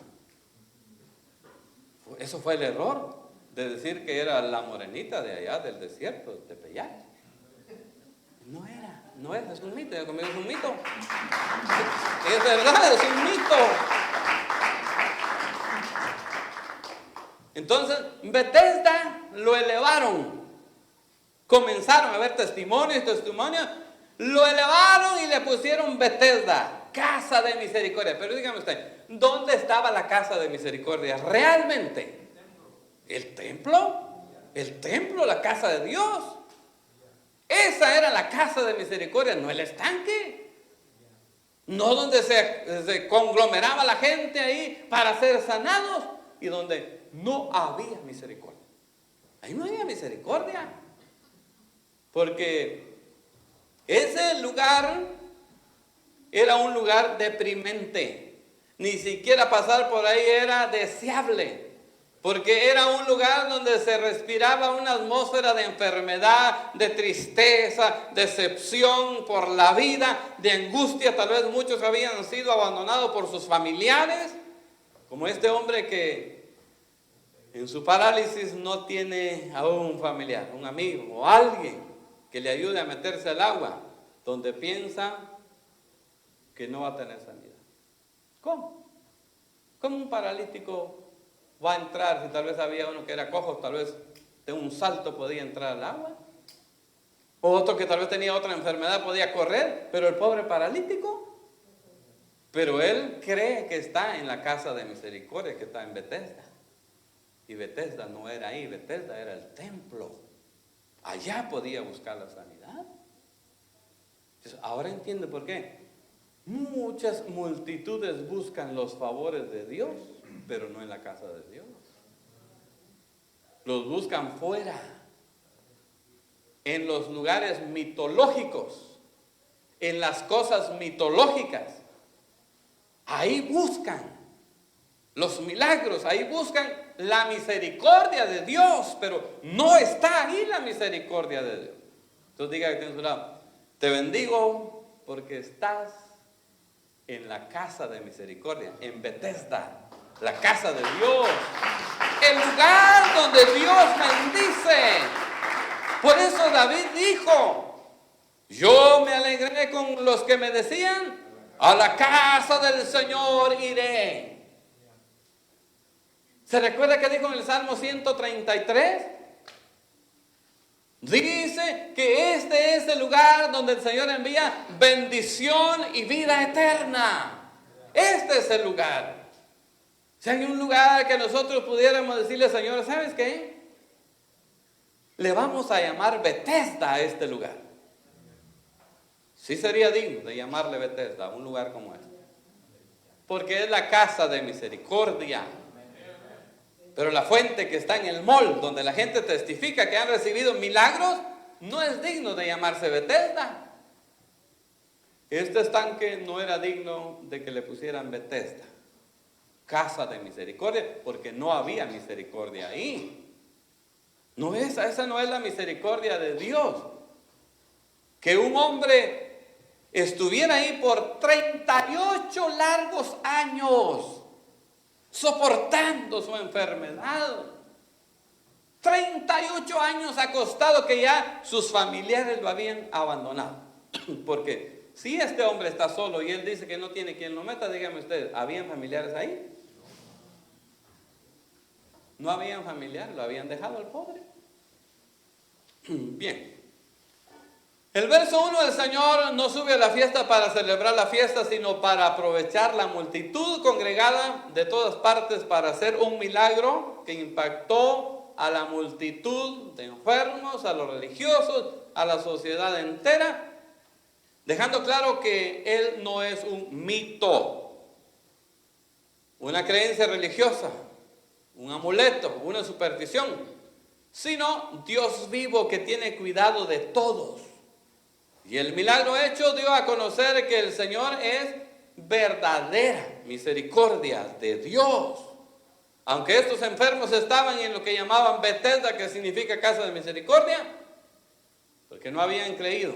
Eso fue el error de decir que era la morenita de allá del desierto, de Tepeyac. No era, es un mito, es un mito. Es verdad, es un mito. Entonces, Betesda lo elevaron. Comenzaron a ver testimonios, lo elevaron y le pusieron Betesda, casa de misericordia. Pero dígame usted, ¿dónde estaba la casa de misericordia realmente? ¿El templo? ¿El templo, la casa de Dios? Esa era la casa de misericordia, no el estanque. No donde se conglomeraba la gente ahí para ser sanados y donde no había misericordia. Ahí no había misericordia. Porque ese lugar era un lugar deprimente. Ni siquiera pasar por ahí era deseable. Porque era un lugar donde se respiraba una atmósfera de enfermedad, de tristeza, decepción por la vida, de angustia. Tal vez muchos habían sido abandonados por sus familiares, como este hombre que en su parálisis no tiene a un familiar, un amigo o alguien que le ayude a meterse al agua, donde piensa que no va a tener sanidad. ¿Cómo? ¿Cómo un paralítico va a entrar? Si tal vez había uno que era cojo, tal vez de un salto podía entrar al agua. O otro que tal vez tenía otra enfermedad podía correr, pero el pobre paralítico. Pero él cree que está en la casa de misericordia, que está en Betesda. Y Betesda no era ahí, Betesda era el templo. Allá podía buscar la sanidad. Entonces, ahora entiende por qué. Muchas multitudes buscan los favores de Dios, pero no en la casa de Dios. Los buscan fuera, en los lugares mitológicos, en las cosas mitológicas. Ahí buscan los milagros, ahí buscan la misericordia de Dios, pero no está ahí la misericordia de Dios. Entonces diga que tiene a su lado: te bendigo porque estás en la casa de misericordia, en Betesda, la casa de Dios, el lugar donde Dios bendice. Por eso David dijo: yo me alegré con los que me decían, a la casa del Señor iré. ¿Se recuerda que dijo en el Salmo 133? Dice que este es el lugar donde el Señor envía bendición y vida eterna. Este es el lugar. Si hay un lugar que nosotros pudiéramos decirle: Señor, ¿sabes qué? Le vamos a llamar Betesda a este lugar. Sí sería digno de llamarle Betesda, un lugar como este. Porque es la casa de misericordia. Pero la fuente que está en el mall, donde la gente testifica que han recibido milagros, no es digno de llamarse Betesda. Este estanque no era digno de que le pusieran Betesda, casa de misericordia, porque no había misericordia ahí. No, esa no es la misericordia de Dios. Que un hombre estuviera ahí por 38 largos años, soportando su enfermedad. 38 años acostado, que ya sus familiares lo habían abandonado. Porque si este hombre está solo y él dice que no tiene quien lo meta, dígame usted, ¿habían familiares ahí? No habían familiares, lo habían dejado al pobre. Bien. El verso 1: el Señor no sube a la fiesta para celebrar la fiesta, sino para aprovechar la multitud congregada de todas partes para hacer un milagro que impactó a la multitud de enfermos, a los religiosos, a la sociedad entera, dejando claro que Él no es un mito, una creencia religiosa, un amuleto, una superstición, sino Dios vivo que tiene cuidado de todos. Y el milagro hecho dio a conocer que el Señor es verdadera misericordia de Dios. Aunque estos enfermos estaban en lo que llamaban Betesda, que significa casa de misericordia, porque no habían creído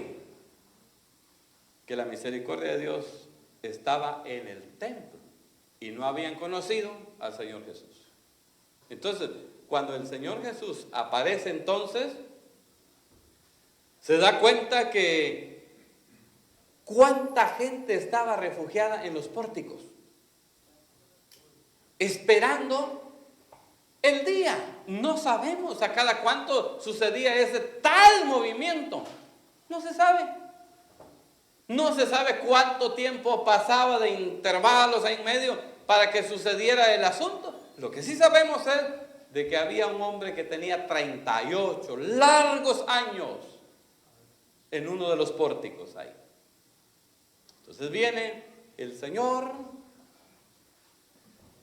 que la misericordia de Dios estaba en el templo y no habían conocido al Señor Jesús. Entonces, cuando el Señor Jesús aparece entonces, se da cuenta que cuánta gente estaba refugiada en los pórticos, esperando el día. No sabemos a cada cuánto sucedía ese tal movimiento. No se sabe. No se sabe cuánto tiempo pasaba de intervalos ahí en medio para que sucediera el asunto. Lo que sí sabemos es de que había un hombre que tenía 38 largos años en uno de los pórticos ahí. Entonces viene el Señor,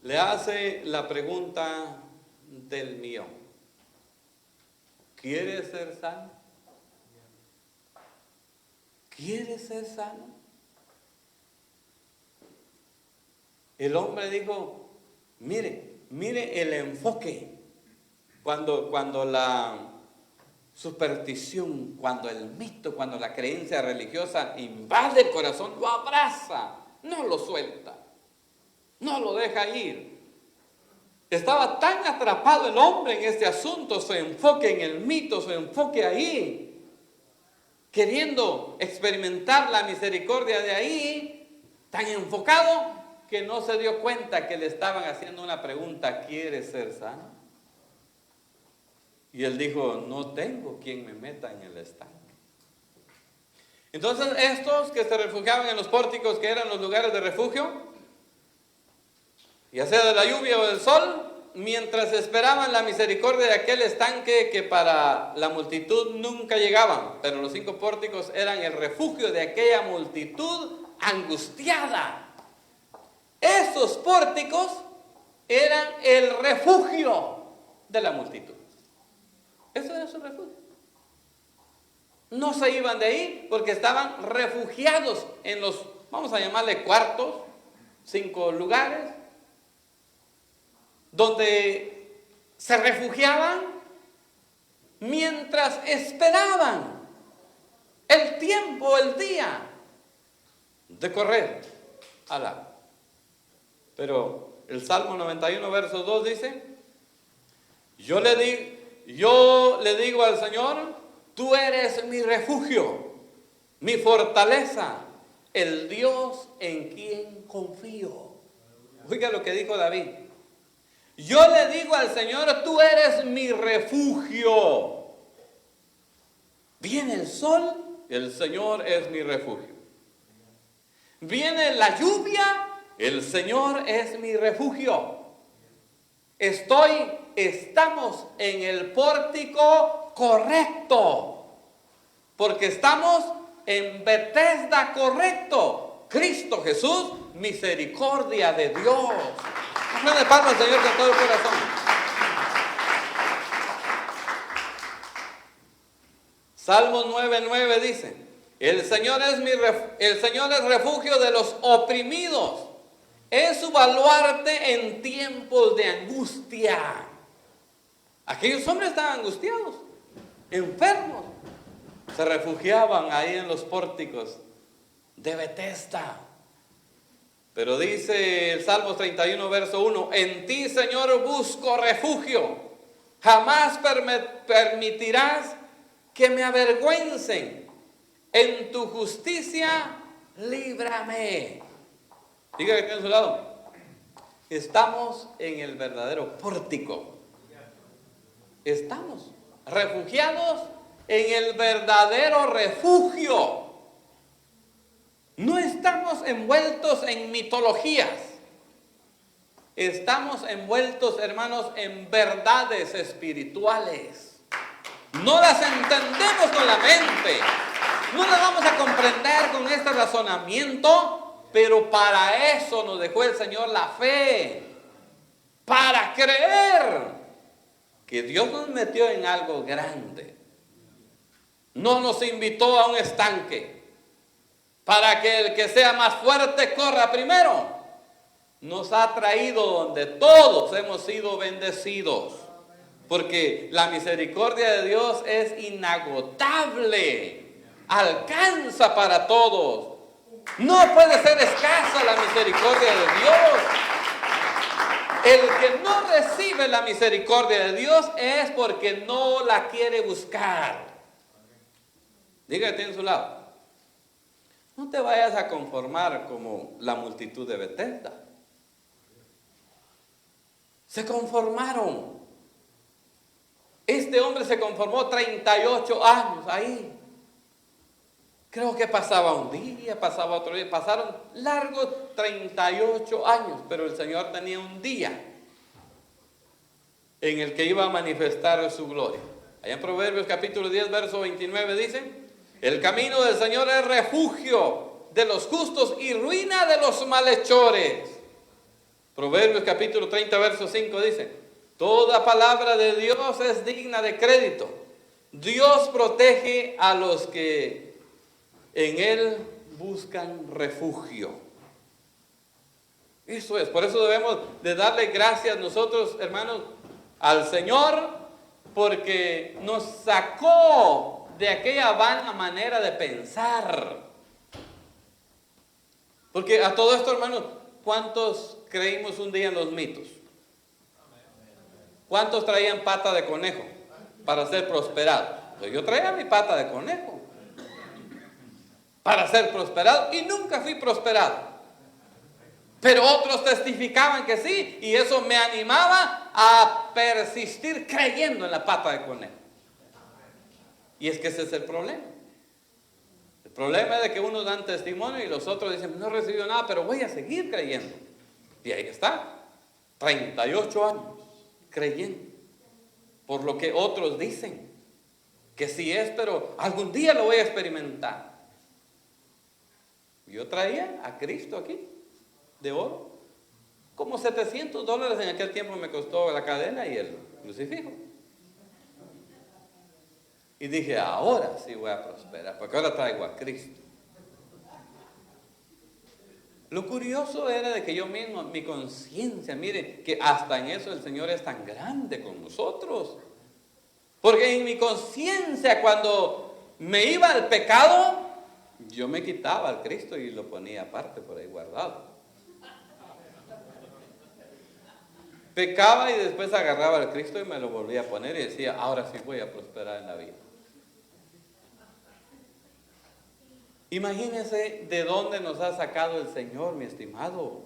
le hace la pregunta del millón: ¿quieres ser sano? ¿Quieres ser sano? El hombre dijo: mire el enfoque. Cuando la superstición, cuando el mito, cuando la creencia religiosa invade el corazón, lo abraza, no lo suelta, no lo deja ir. Estaba tan atrapado el hombre en este asunto, su enfoque en el mito, su enfoque ahí, queriendo experimentar la misericordia de ahí, tan enfocado que no se dio cuenta que le estaban haciendo una pregunta: ¿quieres ser sano? Y él dijo: no tengo quien me meta en el estanque. Entonces estos que se refugiaban en los pórticos, que eran los lugares de refugio, ya sea de la lluvia o del sol, mientras esperaban la misericordia de aquel estanque que para la multitud nunca llegaban, pero los 5 pórticos eran el refugio de aquella multitud angustiada. Esos pórticos eran el refugio de la multitud. Eso era su refugio. No se iban de ahí porque estaban refugiados en los, vamos a llamarle cuartos, 5 lugares, donde se refugiaban mientras esperaban el tiempo, el día de correr al agua. Pero el Salmo 91, verso 2 dice: yo le digo al Señor, tú eres mi refugio, mi fortaleza, el Dios en quien confío. Oiga lo que dijo David: yo le digo al Señor, tú eres mi refugio. Viene el sol, el Señor es mi refugio. Viene la lluvia, el Señor es mi refugio. Estamos en el pórtico correcto, porque estamos en Betesda correcto. Cristo Jesús, misericordia de Dios. Una de palmas al Señor con todo el corazón. Salmos 9:9 dice: el Señor es refugio de los oprimidos, es su baluarte en tiempos de angustia. Aquellos hombres estaban angustiados, enfermos, se refugiaban ahí en los pórticos de Betesda. Pero dice el Salmo 31, verso 1: en ti, Señor, busco refugio, jamás permitirás que me avergüencen, en tu justicia líbrame. Diga que tiene a su lado: estamos en el verdadero pórtico. Estamos refugiados en el verdadero refugio. No estamos envueltos en mitologías. Estamos envueltos, hermanos, en verdades espirituales. No las entendemos con la mente, no las vamos a comprender con este razonamiento, pero para eso nos dejó el Señor la fe, para creer que Dios nos metió en algo grande. No nos invitó a un estanque para que el que sea más fuerte corra primero. Nos ha traído donde todos hemos sido bendecidos, porque la misericordia de Dios es inagotable, alcanza para todos. No puede ser escasa la misericordia de Dios. El que no recibe la misericordia de Dios es porque no la quiere buscar. Dígate en su lado. No te vayas a conformar como la multitud de Betesda. Se conformaron. Este hombre se conformó 38 años ahí. Creo que pasaba un día, pasaba otro día, pasaron largos 38 años, pero el Señor tenía un día en el que iba a manifestar su gloria. Allá en Proverbios capítulo 10, verso 29 dice: el camino del Señor es refugio de los justos y ruina de los malhechores. Proverbios capítulo 30, verso 5 dice: toda palabra de Dios es digna de crédito. Dios protege a los que en Él buscan refugio. Eso es, por eso debemos de darle gracias nosotros, hermanos, al Señor, porque nos sacó de aquella vana manera de pensar. Porque a todo esto, hermanos, ¿cuántos creímos un día en los mitos? ¿Cuántos traían pata de conejo para ser prosperados? Pues yo traía mi pata de conejo para ser prosperado y nunca fui prosperado. Pero otros testificaban que sí, y eso me animaba a persistir creyendo en la pata de conejo. Y es que ese es el problema. El problema es de que unos dan testimonio y los otros dicen: no he recibido nada, pero voy a seguir creyendo. Y ahí está, 38 años creyendo por lo que otros dicen que sí es, pero algún día lo voy a experimentar. Yo traía a Cristo aquí, de oro, como $700 en aquel tiempo me costó la cadena y el crucifijo. Y dije: ahora sí voy a prosperar, porque ahora traigo a Cristo. Lo curioso era de que yo mismo, mi conciencia, mire, que hasta en eso el Señor es tan grande con nosotros. Porque en mi conciencia, cuando me iba al pecado, yo me quitaba al Cristo y lo ponía aparte por ahí guardado. Pecaba y después agarraba al Cristo y me lo volvía a poner y decía: ahora sí voy a prosperar en la vida. Imagínense de dónde nos ha sacado el Señor, mi estimado,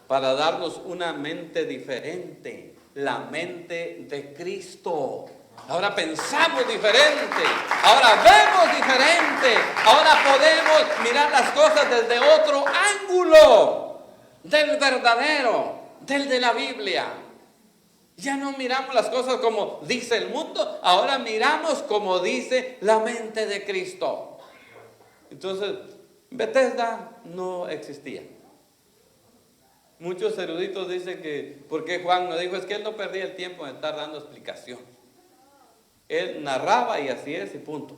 para darnos una mente diferente, la mente de Cristo. Ahora pensamos diferente, ahora vemos diferente, ahora podemos mirar las cosas desde otro ángulo, del verdadero, del de la Biblia. Ya no miramos las cosas como dice el mundo, ahora miramos como dice la mente de Cristo. Entonces, Betesda no existía. Muchos eruditos dicen que, ¿por qué Juan no dijo? Es que él no perdía el tiempo en estar dando explicación. Él narraba y así es y punto.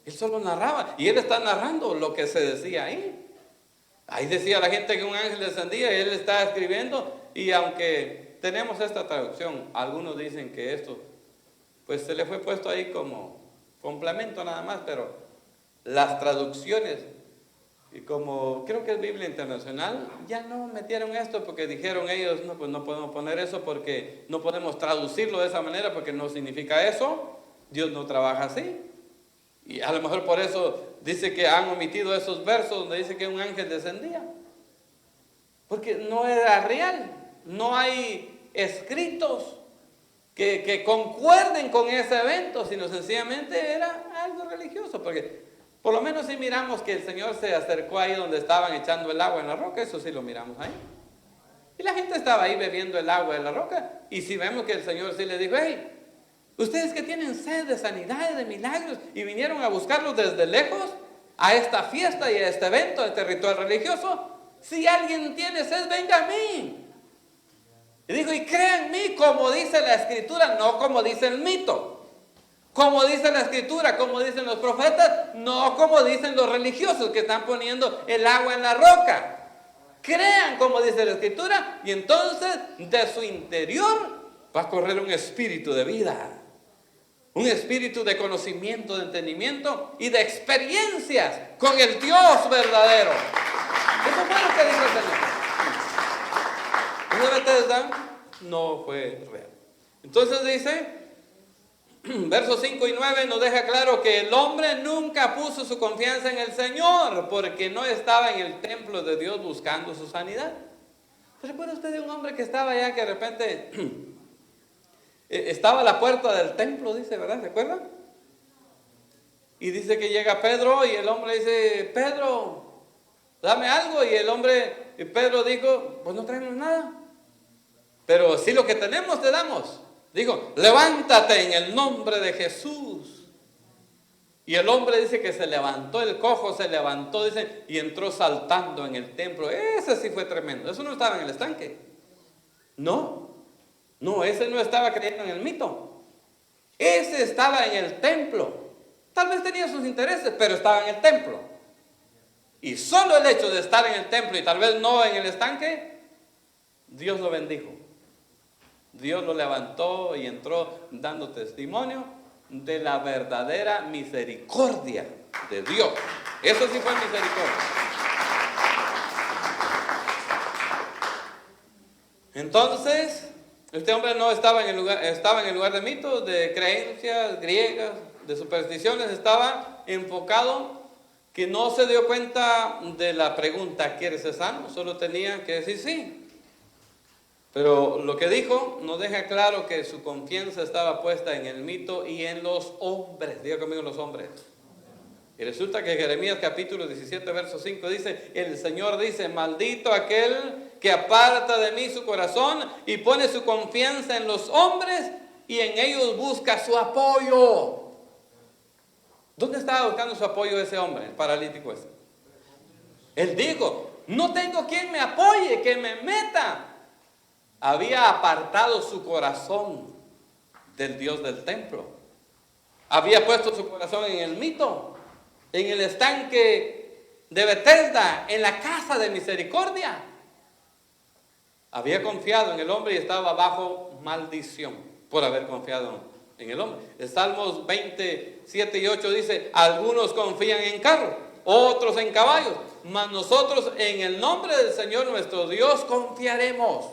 Él solo narraba y él está narrando lo que se decía ahí. Ahí decía la gente que un ángel descendía y él estaba escribiendo, y aunque tenemos esta traducción, algunos dicen que esto pues se le fue puesto ahí como complemento nada más, pero las traducciones, y como creo que es Biblia Internacional, ya no metieron esto porque dijeron ellos: no, pues no podemos poner eso porque no podemos traducirlo de esa manera porque no significa eso, Dios no trabaja así. Y a lo mejor por eso dice que han omitido esos versos donde dice que un ángel descendía, porque no era real, no hay escritos que concuerden con ese evento, sino sencillamente era algo religioso. Porque por lo menos si miramos que el Señor se acercó ahí donde estaban echando el agua en la roca, eso sí lo miramos ahí. Y la gente estaba ahí bebiendo el agua de la roca, y si vemos que el Señor sí le dijo: hey, ustedes que tienen sed de sanidad y de milagros y vinieron a buscarlos desde lejos a esta fiesta y a este evento, a este ritual religioso, si alguien tiene sed, venga a mí. Y dijo: y crea en mí como dice la Escritura, no como dice el mito. Como dice la Escritura, como dicen los profetas, no como dicen los religiosos que están poniendo el agua en la roca. Crean como dice la Escritura, y entonces de su interior va a correr un espíritu de vida. Un espíritu de conocimiento, de entendimiento y de experiencias con el Dios verdadero. Eso fue lo que dijo el Señor. ¿No Bethesda? No fue real. Entonces dice, versos 5 y 9 nos deja claro que el hombre nunca puso su confianza en el Señor porque no estaba en el templo de Dios buscando su sanidad. ¿Recuerda usted de un hombre que estaba allá que de repente estaba a la puerta del templo, dice, ¿verdad? ¿Se acuerdan? Y dice que llega Pedro y el hombre dice, Pedro, dame algo. Y Pedro dijo, pues no traemos nada, pero sí lo que tenemos te damos. Dijo, levántate en el nombre de Jesús. Y el hombre dice que se levantó, el cojo se levantó, dice, y entró saltando en el templo. Ese sí fue tremendo. Eso no estaba en el estanque. No, ese no estaba creyendo en el mito. Ese estaba en el templo. Tal vez tenía sus intereses, pero estaba en el templo. Y solo el hecho de estar en el templo y tal vez no en el estanque, Dios lo bendijo. Dios lo levantó y entró dando testimonio de la verdadera misericordia de Dios. Eso sí fue misericordia. Entonces, este hombre no estaba en el lugar de mitos, de creencias griegas, de supersticiones, estaba enfocado, que no se dio cuenta de la pregunta, ¿quieres ser sano? Solo tenía que decir sí. Pero lo que dijo nos deja claro que su confianza estaba puesta en el mito y en los hombres. Diga conmigo, los hombres. Y resulta que Jeremías capítulo 17, verso 5 dice, el Señor dice, maldito aquel que aparta de mí su corazón y pone su confianza en los hombres y en ellos busca su apoyo. ¿Dónde estaba buscando su apoyo ese hombre, el paralítico ese? Él dijo, no tengo quien me apoye, que me meta. Había apartado su corazón del Dios del templo. Había puesto su corazón en el mito, en el estanque de Bethesda, en la casa de misericordia. Había confiado en el hombre y estaba bajo maldición por haber confiado en el hombre. El Salmos 27 y 8 dice, algunos confían en carros, otros en caballos, mas nosotros en el nombre del Señor nuestro Dios confiaremos.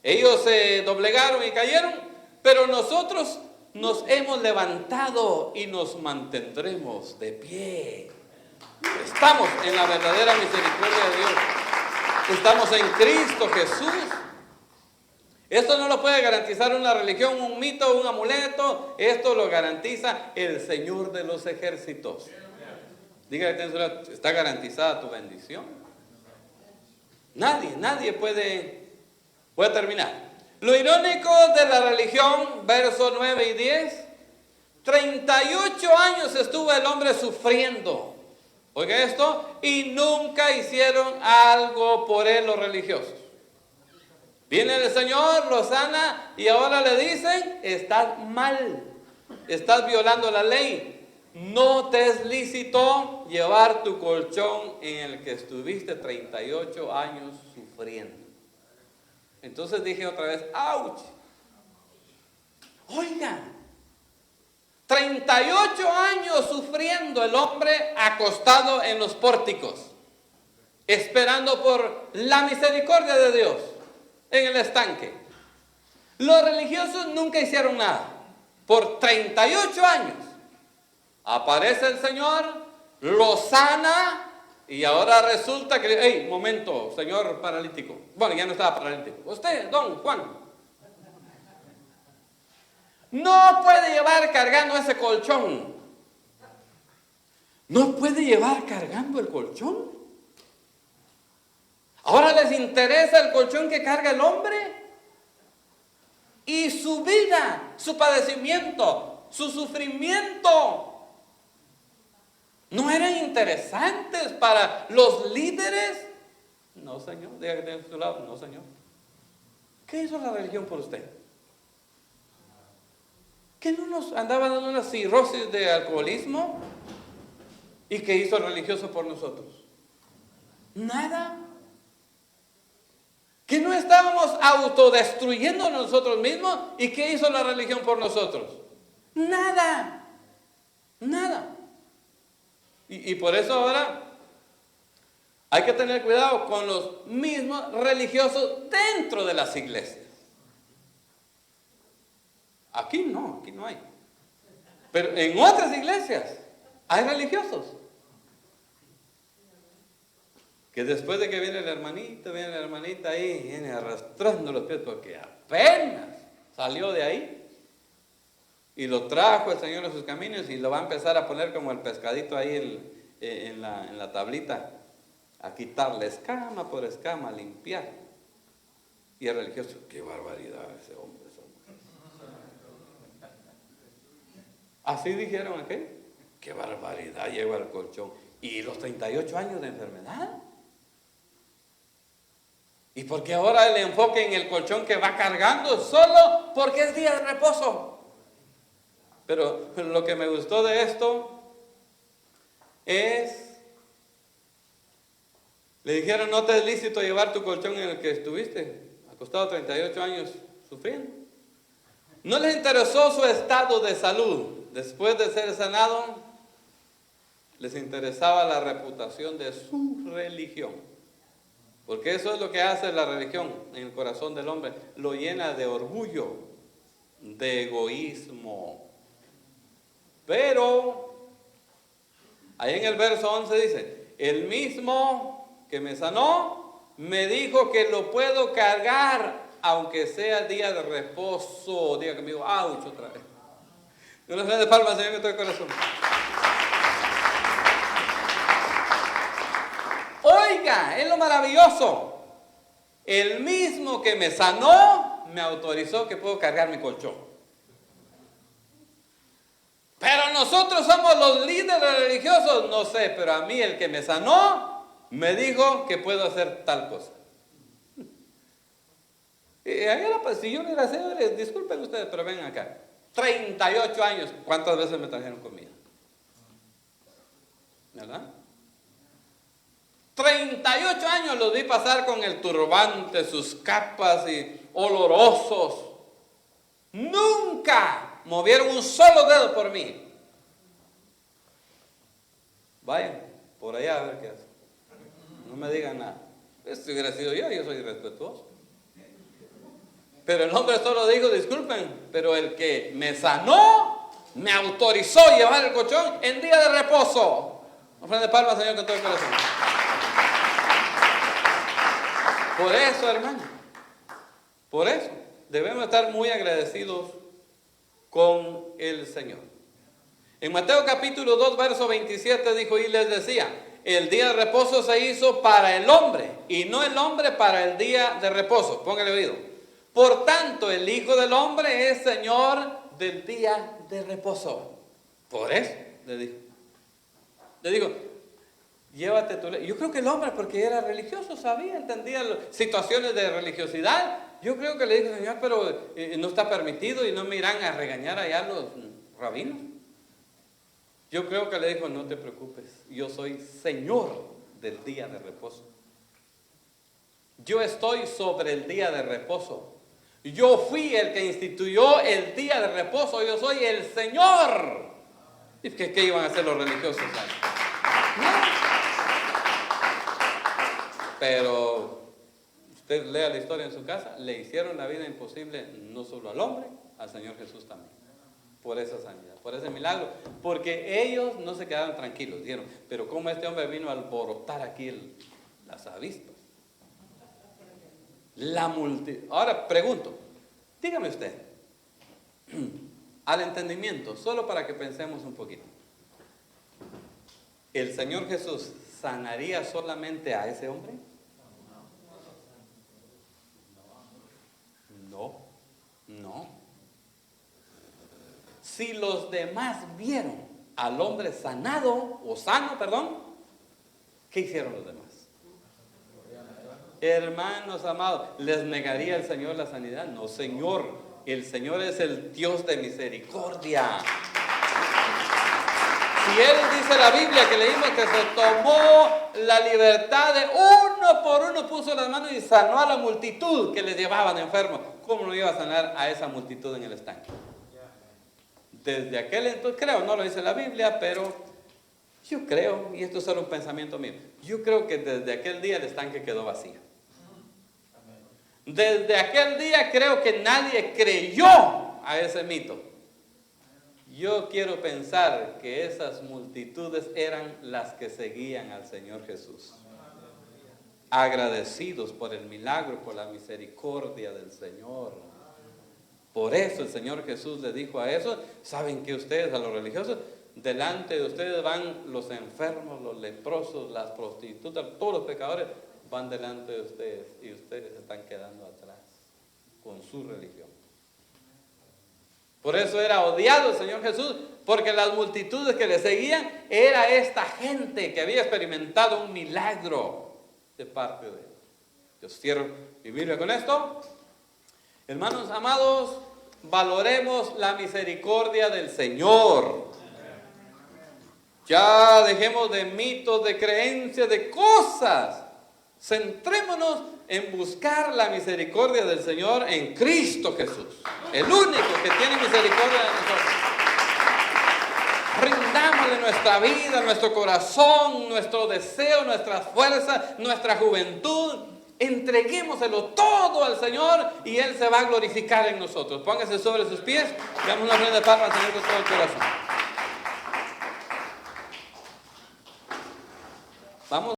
Ellos se doblegaron y cayeron, pero nosotros nos hemos levantado y nos mantendremos de pie. Estamos en la verdadera misericordia de Dios. Estamos en Cristo Jesús. Esto no lo puede garantizar una religión, un mito, un amuleto. Esto lo garantiza el Señor de los ejércitos. Dígale, ¿está garantizada tu bendición? Nadie puede terminar. Lo irónico de la religión, versos 9 y 10, 38 años estuvo el hombre sufriendo. Oiga esto, y nunca hicieron algo por él los religiosos. Viene el Señor, lo sana y ahora le dicen, estás mal, estás violando la ley. No te es lícito llevar tu colchón en el que estuviste 38 años sufriendo. Entonces dije otra vez, ¡ouch! Oiga, 38 años sufriendo el hombre acostado en los pórticos, esperando por la misericordia de Dios en el estanque. Los religiosos nunca hicieron nada. Por 38 años aparece el Señor, lo sana. Y ahora resulta que, hey, momento, señor paralítico. Bueno, ya no estaba paralítico. Usted, don Juan, no puede llevar cargando ese colchón. No puede llevar cargando el colchón. Ahora les interesa el colchón que carga el hombre. Y su vida, su padecimiento, su sufrimiento ¿no eran interesantes para los líderes? No, Señor, diga que tiene a su lado. No, Señor. ¿Qué hizo la religión por usted? ¿Que no nos andaba dando una cirrosis de alcoholismo? ¿Y qué hizo el religioso por nosotros? Nada. ¿Que no estábamos autodestruyendo nosotros mismos? ¿Y qué hizo la religión por nosotros? Nada. Y por eso ahora hay que tener cuidado con los mismos religiosos dentro de las iglesias. Aquí no hay. Pero en otras iglesias hay religiosos que después de que viene la hermanita ahí, viene arrastrando los pies porque apenas salió de ahí y lo trajo el Señor a sus caminos y lo va a empezar a poner como el pescadito ahí en la tablita, a quitarle escama por escama, a limpiar. Y el religioso, qué barbaridad ese hombre. Así dijeron aquel, qué barbaridad, lleva el colchón. Y los 38 años de enfermedad. ¿Y por qué ahora el enfoque en el colchón que va cargando? Solo porque es día de reposo. Pero lo que me gustó de esto es, le dijeron, no te es lícito llevar tu colchón en el que estuviste acostado 38 años sufriendo. No les interesó su estado de salud. Después de ser sanado, les interesaba la reputación de su religión. Porque eso es lo que hace la religión en el corazón del hombre. Lo llena de orgullo, de egoísmo. Pero, ahí en el verso 11 dice, el mismo que me sanó, me dijo que lo puedo cargar, aunque sea día de reposo. Diga conmigo, ¡auch! Otra vez. Una salva de palmas, Señor, que todo el corazón. Oiga, es lo maravilloso. El mismo que me sanó, me autorizó que puedo cargar mi colchón. Pero nosotros somos los líderes religiosos, no sé, pero a mí el que me sanó, me dijo que puedo hacer tal cosa. Si yo hubiera sido, disculpen ustedes, pero ven acá. 38 años, ¿cuántas veces me trajeron comida? ¿Verdad? 38 años los vi pasar con el turbante, sus capas y olorosos. Nunca movieron un solo dedo por mí. Vayan por allá a ver qué hacen. No me digan nada. Si hubiera sido yo soy irrespetuoso. Pero el hombre solo dijo, disculpen, pero el que me sanó, me autorizó llevar el colchón en día de reposo. Ofrende palmas, Señor, con todo el corazón. Por eso, hermano, por eso debemos estar muy agradecidos con el Señor. En Mateo capítulo 2, verso 27 dijo, y les decía, el día de reposo se hizo para el hombre, y no el hombre para el día de reposo. Póngale oído. Por tanto, el Hijo del Hombre es Señor del día de reposo. Por eso, le dijo. Le digo, llévate tu ley. Yo creo que el hombre, porque era religioso, sabía, entendía situaciones de religiosidad. Yo creo que le dijo, Señor, pero no está permitido y no me irán a regañar allá los rabinos. Yo creo que le dijo, no te preocupes, yo soy Señor del día de reposo. Yo estoy sobre el día de reposo. Yo fui el que instituyó el día de reposo. Yo soy el Señor. ¿Y qué iban a hacer los religiosos ahí? No. Pero usted lea la historia en su casa. Le hicieron la vida imposible no solo al hombre, al Señor Jesús también. Por esa sanidad, por ese milagro. Porque ellos no se quedaron tranquilos. Dijeron, pero ¿cómo este hombre vino a alborotar aquí las avispas? La multitud. Ahora pregunto, dígame usted, al entendimiento, solo para que pensemos un poquito. ¿El Señor Jesús sanaría solamente a ese hombre? No. Si los demás vieron al hombre sanado, o sano, perdón, ¿qué hicieron los demás? Hermanos amados, ¿les negaría el Señor la sanidad? No, Señor, el Señor es el Dios de misericordia. Si Él dice la Biblia que leímos que se tomó la libertad de uno por uno, puso las manos y sanó a la multitud que les llevaban enfermos, ¿cómo no iba a sanar a esa multitud en el estanque? desde aquel entonces, creo, no lo dice la Biblia, pero yo creo, y esto es solo un pensamiento mío, yo creo que desde aquel día el estanque quedó vacío. Desde aquel día creo que nadie creyó a ese mito. Yo quiero pensar que esas multitudes eran las que seguían al Señor Jesús, agradecidos por el milagro, por la misericordia del Señor. Por eso el Señor Jesús le dijo a esos: ¿saben que ustedes, a los religiosos, delante de ustedes van los enfermos, los leprosos, las prostitutas, todos los pecadores van delante de ustedes y ustedes se están quedando atrás con su religión? Por eso era odiado el Señor Jesús, porque las multitudes que le seguían era esta gente que había experimentado un milagro de parte de él. Yo cierro mi Biblia con esto. Hermanos amados, valoremos la misericordia del Señor. Ya dejemos de mitos, de creencias, de cosas. Centrémonos en buscar la misericordia del Señor en Cristo Jesús, el único que tiene misericordia de nosotros. Rindámosle nuestra vida, nuestro corazón, nuestro deseo, nuestras fuerzas, nuestra juventud. Entreguémoselo todo al Señor y Él se va a glorificar en nosotros. Póngase sobre sus pies y damos una ofrenda de palmas al Señor con todo el corazón. Vamos.